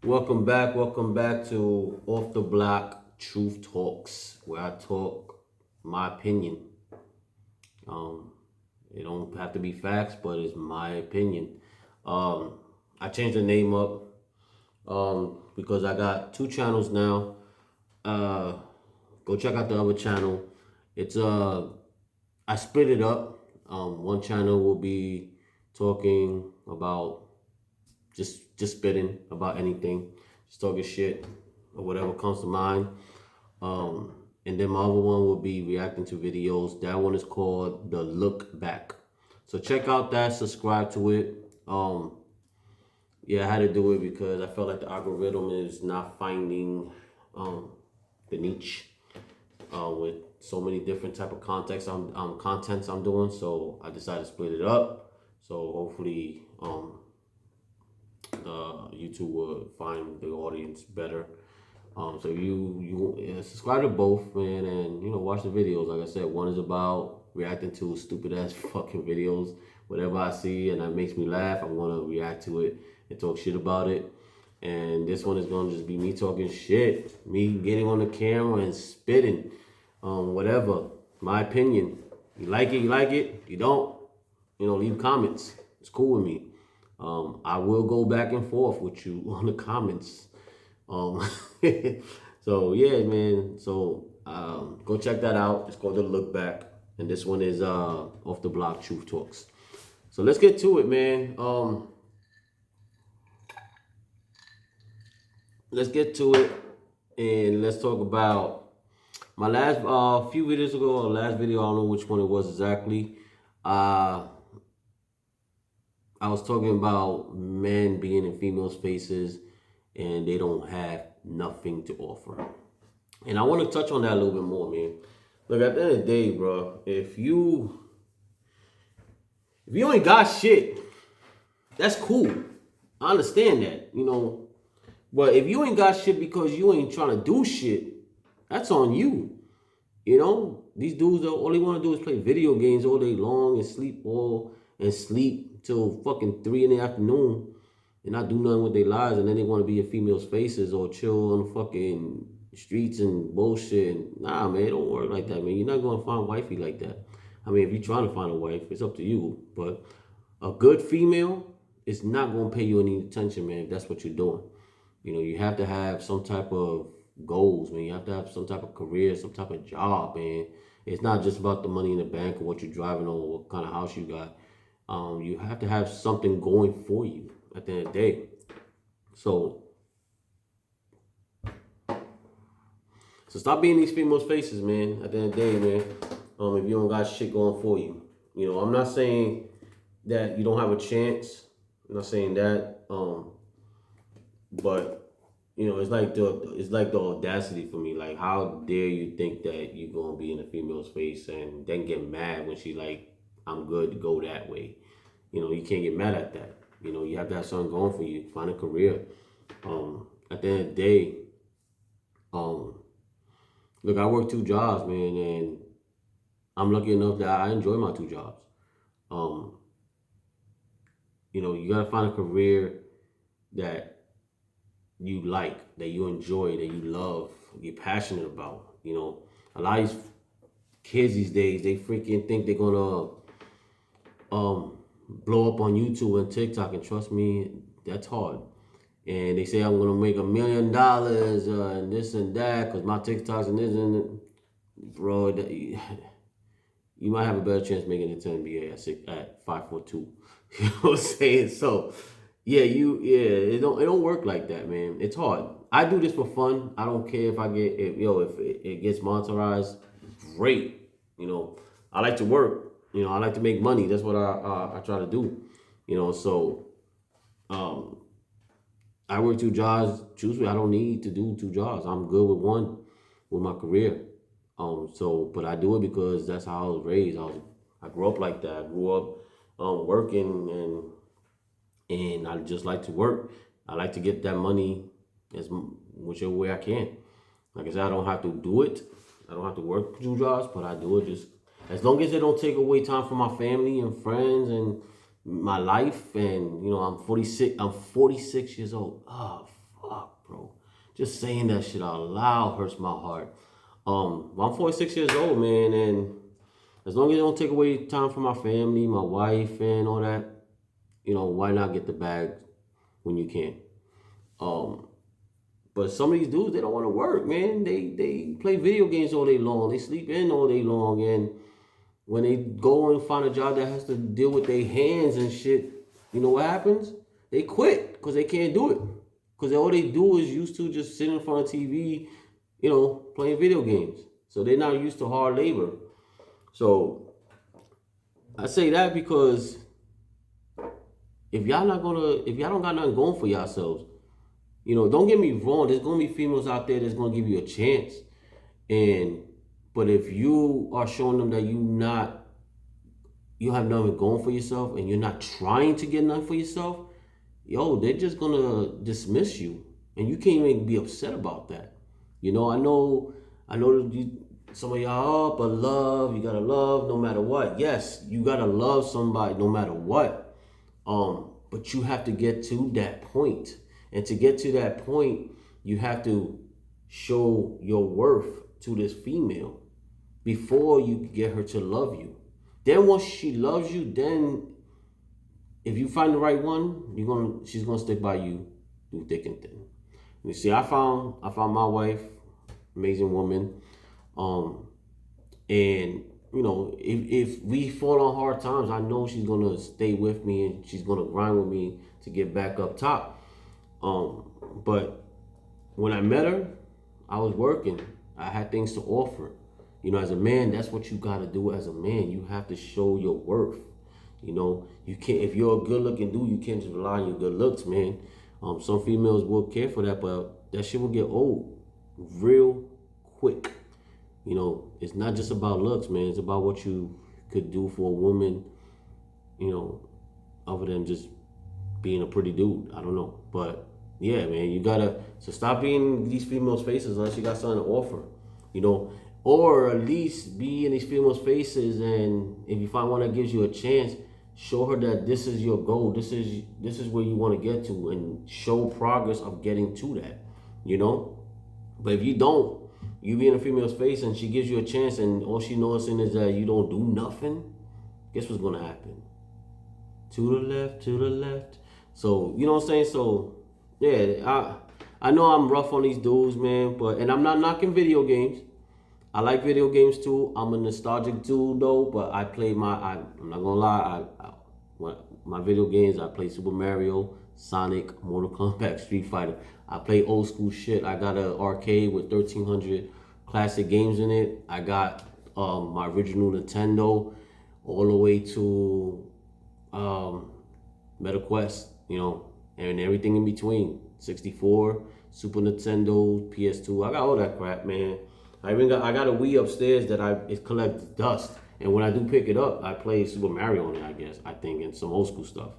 Welcome back to Off the Block Truth Talks, where I talk my opinion. Um, it don't have to be facts, but it's my opinion. Um, I changed the name up because I got two channels now. Uh, Go check out the other channel. It's I split it up. One channel will be talking about just spitting about anything, just talking shit or whatever comes to mind. Um, and then my other one will be reacting to videos. That one is called The Look Back. So check out that, subscribe to it. Yeah, I had to do it because I felt like the algorithm is not finding um, the niche with so many different type of contents I'm doing. So I decided to split it up. So hopefully YouTube will find the audience better. So you subscribe to both, man, and watch the videos. Like I said, one is about reacting to stupid ass fucking videos. Whatever I see and that makes me laugh, I'm gonna react to it and talk shit about it. And this one is gonna just be me talking shit, me getting on the camera and spitting, whatever. My opinion. You like it, you like it. You don't, leave comments. It's cool with me. I will go back and forth with you on the comments. Um, so yeah, man. So go check that out. It's called The Look Back, and this one is Off the Block Truth Talks. So let's get to it, man. Let's get to it, and let's talk about my last few videos ago. Or last video, I don't know which one it was exactly. I was talking about men being in female spaces and they don't have nothing to offer. And I want to touch on that a little bit more, man. Look, at the end of the day, bro, if you ain't got shit, that's cool. I understand that. But if you ain't got shit because you ain't trying to do shit, that's on you. These dudes all they want to do is play video games all day long and sleep till fucking 3 in the afternoon and not do nothing with their lives, and then they want to be in females' faces or chill on the fucking streets and bullshit. Nah, man, it don't work like that, man. You're not gonna find wifey like that. I mean, if you're trying to find a wife, it's up to you. But a good female is not gonna pay you any attention, man, if that's what you're doing. You have to have some type of goals, man. You have to have some type of career, some type of job, man. It's not just about the money in the bank or what you're driving or what kind of house you got. You have to have something going for you at the end of the day. So, so stop being these females' faces, man. At the end of the day, man. If you don't got shit going for you, I'm not saying that you don't have a chance. I'm not saying that. But it's like the audacity for me. Like, how dare you think that you're gonna be in a female's face and then get mad when she like, I'm good to go that way. You can't get mad at that. You have to have something going for you. Find a career. At the end of the day, um, look, I work two jobs, man, and I'm lucky enough that I enjoy my two jobs. Um, you gotta find a career that you like, that you enjoy, that you love, you're passionate about. A lot of these kids these days, they freaking think they're gonna blow up on YouTube and TikTok, and trust me, that's hard. And they say I'm gonna make $1 million and this and that because my TikToks and this and bro, you might have a better chance making it to NBA at 5'2". You know what I'm saying? So yeah, it don't work like that, man. It's hard. I do this for fun. I don't care if it gets monetized, great. I like to work. I like to make money. That's what I try to do. So um, I work two jobs. Truthfully, I don't need to do two jobs. I'm good with one, with my career. But I do it because that's how I was raised. I grew up like that. I grew up working, and I just like to work. I like to get that money whichever way I can. Like I said, I don't have to do it. I don't have to work two jobs, but I do it just as long as it don't take away time from my family and friends and my life. And I'm 46. I'm 46 years old. Oh, fuck, bro. Just saying that shit out loud hurts my heart. I'm 46 years old, man, and as long as it don't take away time from my family, my wife, and all that, why not get the bag when you can? Um, but some of these dudes, they don't want to work, man. They play video games all day long. They sleep in all day long, and when they go and find a job that has to deal with their hands and shit, you know what happens? They quit because they can't do it. Because all they do is used to just sit in front of TV, playing video games. So they're not used to hard labor. So I say that because if y'all don't got nothing going for yourselves, don't get me wrong, there's gonna be females out there that's gonna give you a chance. But if you are showing them that you have nothing going for yourself and you're not trying to get nothing for yourself, they're just gonna dismiss you. And you can't even be upset about that. I know some of y'all, but love, you gotta love no matter what. Yes, you gotta love somebody no matter what. But you have to get to that point. And to get to that point, you have to show your worth to this female before you get her to love you. Then once she loves you, then if you find the right one, she's gonna stick by you through thick and thin. You see, I found my wife, amazing woman. And if we fall on hard times, I know she's gonna stay with me and she's gonna grind with me to get back up top. But when I met her, I was working. I had things to offer. As a man, that's what you gotta do as a man. You have to show your worth. You can't, if you're a good looking dude, you can't just rely on your good looks, man. Some females will care for that, but that shit will get old real quick. It's not just about looks, man. It's about what you could do for a woman, other than just being a pretty dude. I don't know. But yeah, man, so stop being these females' faces unless you got something to offer, or at least be in these females' faces. And if you find one that gives you a chance, show her that this is your goal. This is where you want to get to, and show progress of getting to that, But if you don't, you be in a female's face and she gives you a chance and all she noticing is that you don't do nothing, guess what's going to happen? To the left. So, you know what I'm saying? So, yeah, I know I'm rough on these dudes, man, and I'm not knocking video games. I like video games too. I'm a nostalgic dude though, but I'm not gonna lie, my video games, I play Super Mario, Sonic, Mortal Kombat, Street Fighter. I play old school shit. I got an arcade with 1,300 classic games in it. I got my original Nintendo all the way to Meta Quest, and everything in between. 64, Super Nintendo, PS2. I got all that crap, man. I got a Wii upstairs that it collects dust, and when I do pick it up, I play Super Mario on it. I think, and some old school stuff.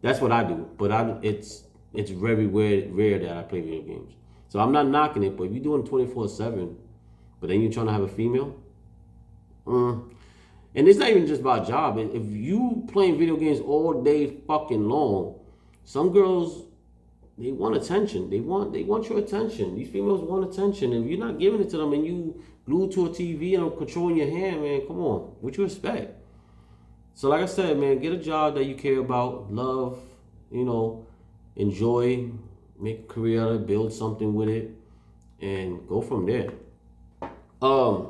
That's what I do. But it's very rare that I play video games. So I'm not knocking it. But if you're doing 24/7, but then you're trying to have a female, and it's not even just about job. If you playing video games all day fucking long, some girls, they want attention. They want your attention. These females want attention. If you're not giving it to them and you glued to a TV and controlling your hand, man, come on. What you expect? So like I said, man, get a job that you care about, love, enjoy, make a career out of it, build something with it, and go from there. I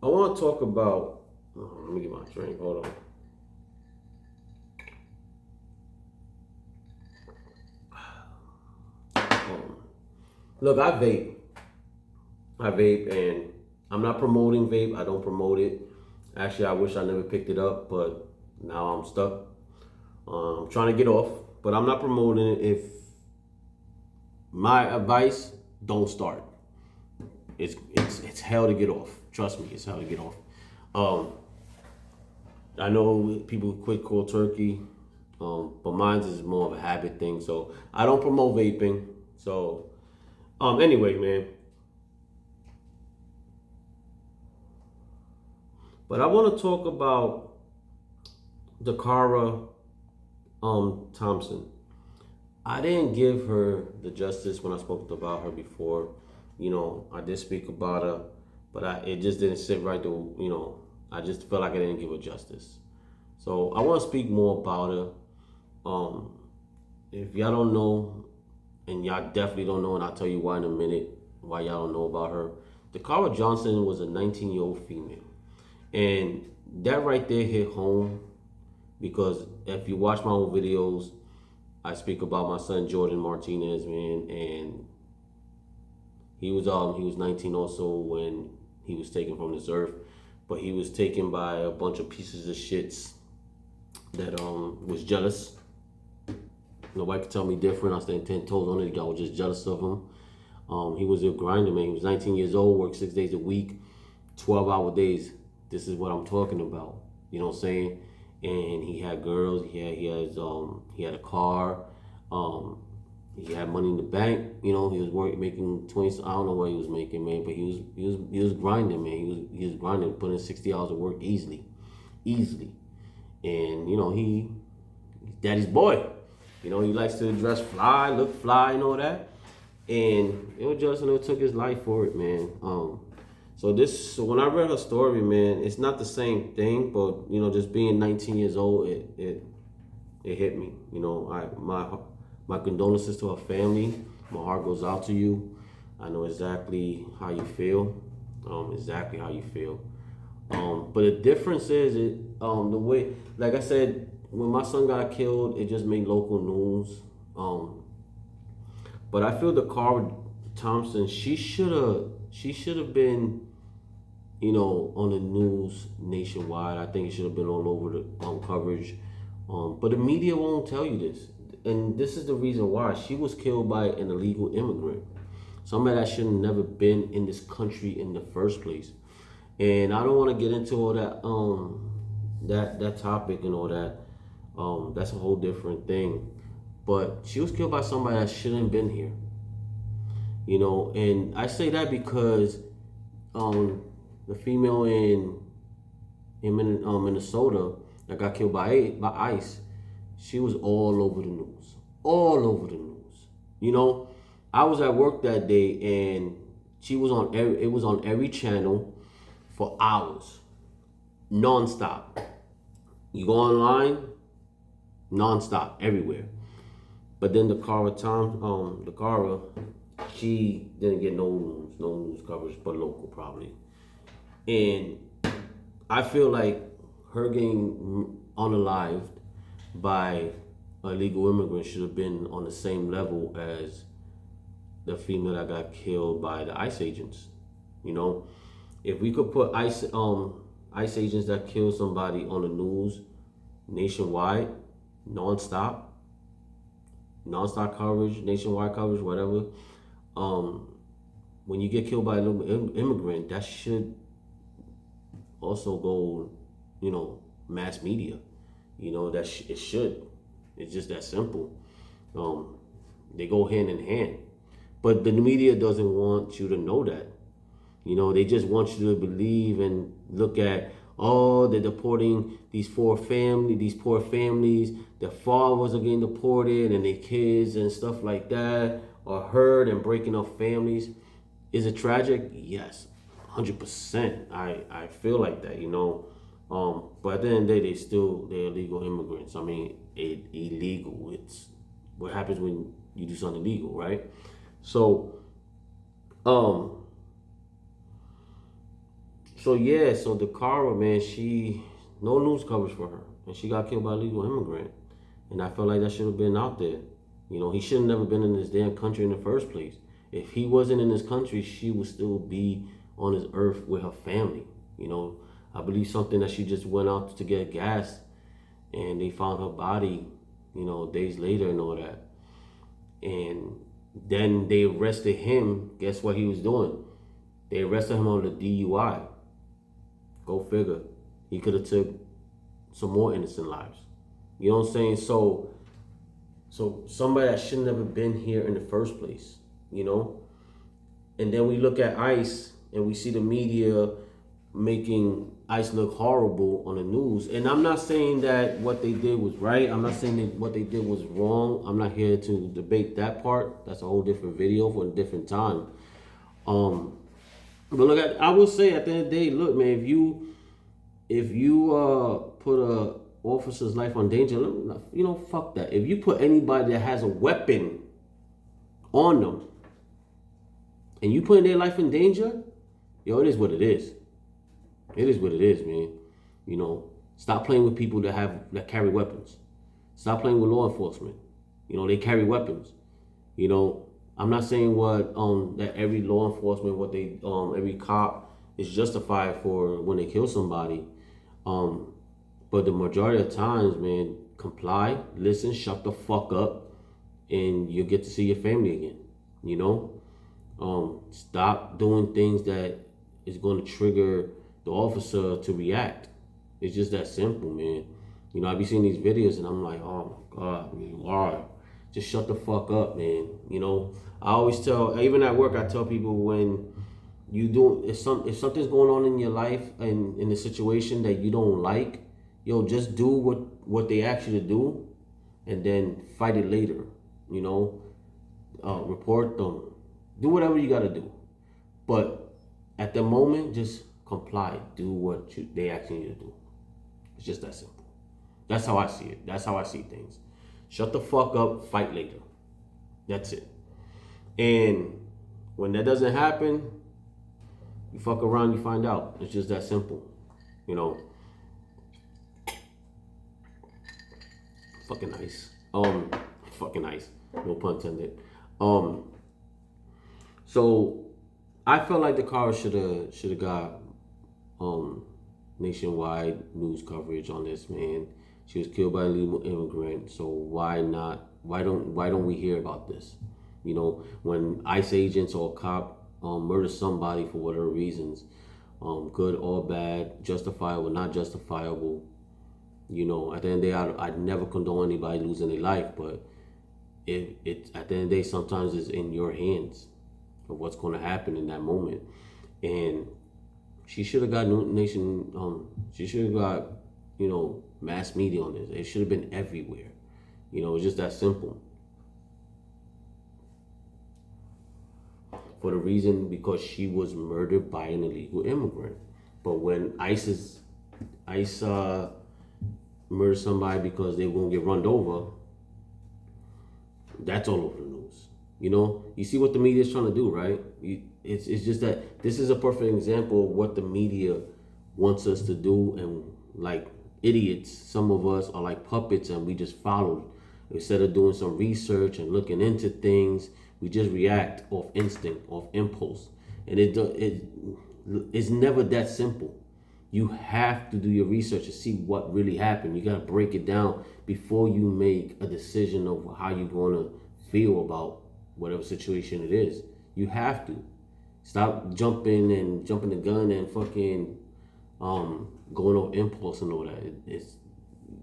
want to talk about, let me get my drink, hold on. Look, I vape, and I'm not promoting vape. I don't promote it. Actually, I wish I never picked it up, but now I'm stuck. I'm trying to get off, but I'm not promoting it. If my advice, don't start. It's hell to get off. Trust me, it's hell to get off. I know people quit cold turkey, but mine is more of a habit thing. So I don't promote vaping. So anyway, man. But I want to talk about Dacara Thompson. I didn't give her the justice when I spoke about her before. I did speak about her, but it just didn't sit right to, I just felt like I didn't give her justice. So I want to speak more about her. Um, if y'all don't know, and y'all definitely don't know, and I'll tell you why in a minute, why y'all don't know about her. Dacara Johnson was a 19-year-old female. And that right there hit home because if you watch my old videos, I speak about my son Jordan Martinez, man, and he was 19 also when he was taken from this earth, but he was taken by a bunch of pieces of shits that was jealous. Nobody could tell me different. I stand 10 toes on it. Y'all was just jealous of him. He was a grinder, man. He was 19 years old, worked 6 days a week, 12-hour days. This is what I'm talking about. You know what I'm saying? And he had girls. He had a car. He had money in the bank. He was making 20. I don't know what he was making, man, but he was grinding, man. He was grinding, putting in 60 hours of work easily. And he's daddy's boy. He likes to dress fly, look fly, and all that. And Justin took his life for it, man. So when I read her story, man, it's not the same thing, but just being 19 years old, it hit me. My condolences to her family. My heart goes out to you. I know exactly how you feel. Exactly how you feel. But the difference is the way, like I said, when my son got killed, it just made local news. But I feel Dacara Thompson, she should have been, on the news nationwide. I think it should have been all over the coverage. But the media won't tell you this. And this is the reason why. She was killed by an illegal immigrant. Somebody that should have never been in this country in the first place. And I don't want to get into all that topic and all that. That's a whole different thing. But she was killed by somebody that shouldn't have been here. And I say that because the female in Minnesota that got killed by ICE, she was all over the news. All over the news. I was at work that day and it was on every channel for hours. Non-stop. You go online, non-stop, everywhere. But then Dacara, she didn't get no news coverage, but local probably. And I feel like her getting unalived by illegal immigrants should have been on the same level as the female that got killed by the ICE agents. If we could put ICE agents that kill somebody on the news nationwide, non-stop coverage, nationwide coverage, whatever. When you get killed by an immigrant, that should also go, mass media. It should. It's just that simple. They go hand in hand. But the media doesn't want you to know that. They just want you to believe and look at, they're deporting these poor families, their fathers are getting deported and their kids and stuff like that are hurt and breaking up families. Is it tragic? Yes, 100%. I feel like that, but at the end of the day, they're illegal immigrants. I mean, illegal. It's what happens when you do something illegal, right? So, so Dacara, man, no news coverage for her, and she got killed by a legal immigrant, and I felt like that should have been out there. He should have never been in this damn country in the first place. If he wasn't in this country, she would still be on this earth with her family. I believe something that she just went out to get gas, and they found her body, days later and all that, and then they arrested him. Guess what he was doing? They arrested him on the DUI. Go figure. He could have took some more innocent lives. You know what I'm saying? So somebody that should never been here in the first place, And then we look at ICE and we see the media making ICE look horrible on the news. And I'm not saying that what they did was right. I'm not saying that what they did was wrong. I'm not here to debate that part. That's a whole different video for a different time. But look, I will say at the end of the day, look, man, if you put a officer's life on danger, fuck that. If you put anybody that has a weapon on them and you putting their life in danger, yo, it is what it is. It is what it is, man. Stop playing with people that carry weapons. Stop playing with law enforcement. They carry weapons. I'm not saying that every law enforcement, every cop is justified for when they kill somebody. But the majority of times, man, comply, listen, shut the fuck up, and you'll get to see your family again. Stop doing things that is going to trigger the officer to react. It's just that simple, man. I be seeing these videos and I'm like, oh my God, man, all right, just shut the fuck up, man. I always tell, even at work, I tell people when if something's going on in your life and in a situation that you don't like, just do what they ask you to do, and then fight it later. Report them, do whatever you got to do, but at the moment, just comply. Do what they asking you to do. It's just that simple. That's how I see it. That's how I see things. Shut the fuck up. Fight later. That's it. And when that doesn't happen, you fuck around, you find out. It's just that simple. Fucking nice. Fucking nice. No pun intended. So I felt like Dacara should have got nationwide news coverage on this, man. She was killed by a illegal immigrant, so why not? Why don't we hear about this? When ICE agents or a cop murder somebody for whatever reasons, good or bad, justifiable, not justifiable. At the end of the day, I'd never condone anybody losing their life, but it at the end of the day, sometimes it's in your hands of what's going to happen in that moment. And she should have got she should have got, mass media on this. It should have been everywhere. It's just that simple. For the reason, because she was murdered by an illegal immigrant. But when ICE murder somebody because they won't get run over, that's all over the news. You see what the media is trying to do, right? It's just that this is a perfect example of what the media wants us to do, and like idiots, some of us are like puppets and we just follow. Instead of doing some research and looking into things, we just react off instinct, off impulse. And it's never that simple. You have to do your research to see what really happened. You got to break it down before you make a decision of how you're going to feel about whatever situation it is. You have to. Stop jumping the gun and fucking going off impulse and all that.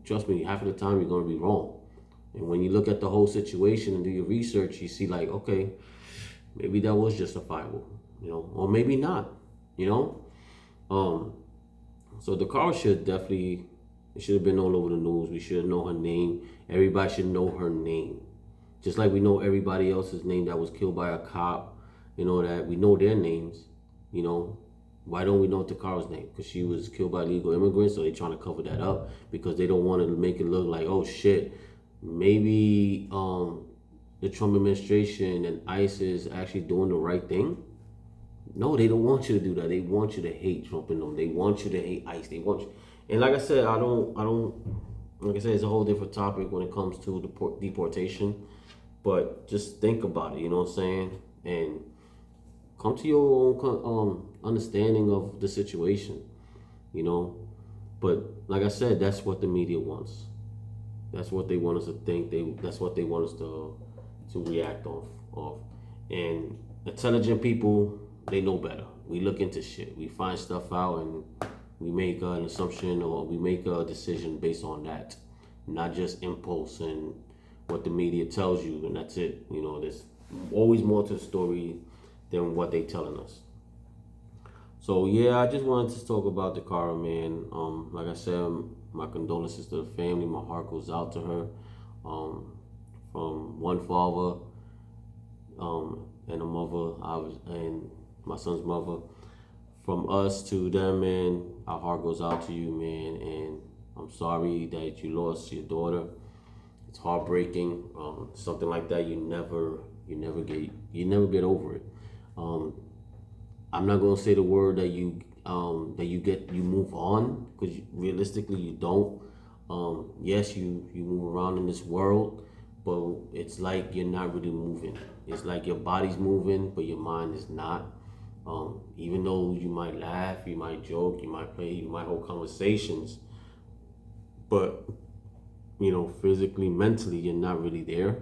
Trust me, half of the time you're going to be wrong. And when you look at the whole situation and do your research, you see like, okay, maybe that was justifiable, or maybe not, So Dacara should have been all over the news. We should know her name. Everybody should know her name. Just like we know everybody else's name that was killed by a cop, that we know their names, Why don't we know Dakara's name? Because she was killed by illegal immigrants, so they're trying to cover that up because they don't want to make it look like, oh shit, maybe the Trump administration and ICE is actually doing the right thing. No, they don't want you to do that. They want you to hate Trump and them. They want you to hate ICE. They want you. And like I said, I don't. Like I said, it's a whole different topic when it comes to deportation. But just think about it. You know what I'm saying? And come to your own understanding of the situation. But like I said, that's what the media wants. That's what they want us to think. That's what they want us to react off. And intelligent people, they know better. We look into shit. We find stuff out and we make an assumption or we make a decision based on that, not just impulse and what the media tells you, and that's it. There's always more to the story than what they're telling us. So yeah, I just wanted to talk about Dacara, man. Like I said, my condolences to the family. My heart goes out to her. Um, from one father, and a mother, and my son's mother. From us to them, man, our heart goes out to you, man. And I'm sorry that you lost your daughter. It's heartbreaking. Something like that, you never get over it. Um, I'm not gonna say the word that you move on, because realistically you don't. Yes, you move around in this world, but it's like you're not really moving. It's like your body's moving, but your mind is not. Even though you might laugh, you might joke, you might play, you might hold conversations, but physically, mentally, you're not really there.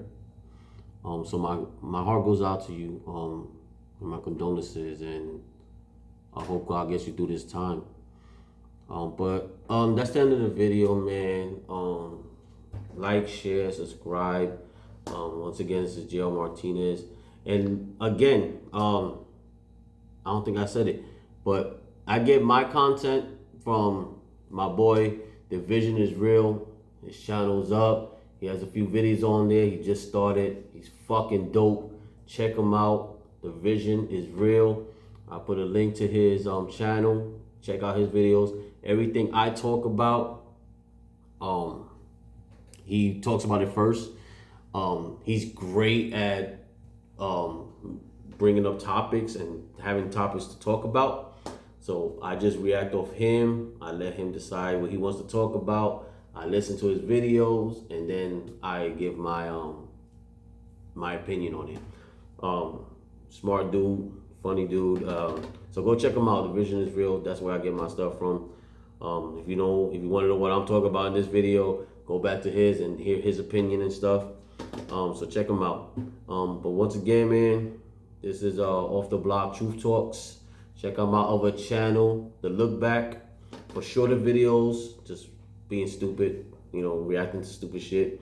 So my heart goes out to you. And my condolences, and I hope God gets you through this time. But that's the end of the video, man. Like, share, subscribe. Once again, this is JL Martinez, and again, I don't think I said it, but I get my content from my boy. The Vision is Real. His channel's up. He has a few videos on there. He just started. He's fucking dope. Check him out. The Vision is Real. I put a link to his channel. Check out his videos. Everything I talk about, he talks about it first. He's great at bringing up topics and having topics to talk about. So I just react off him. I let him decide what he wants to talk about. I listen to his videos, and then I give my opinion on it. Smart dude, funny dude. So go check him out. The Vision is Real. That's where I get my stuff from. If you want to know what I'm talking about in this video, go back to his and hear his opinion and stuff. So check him out. But once again, man, this is Off the Block Truth Talks. Check out my other channel, The Look Back, for shorter videos, just being stupid, reacting to stupid shit.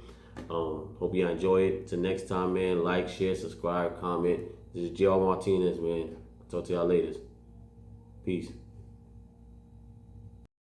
Hope you enjoy it. Till next time, man, like, share, subscribe, comment. This is JL Martinez, man. Talk to y'all later. Peace.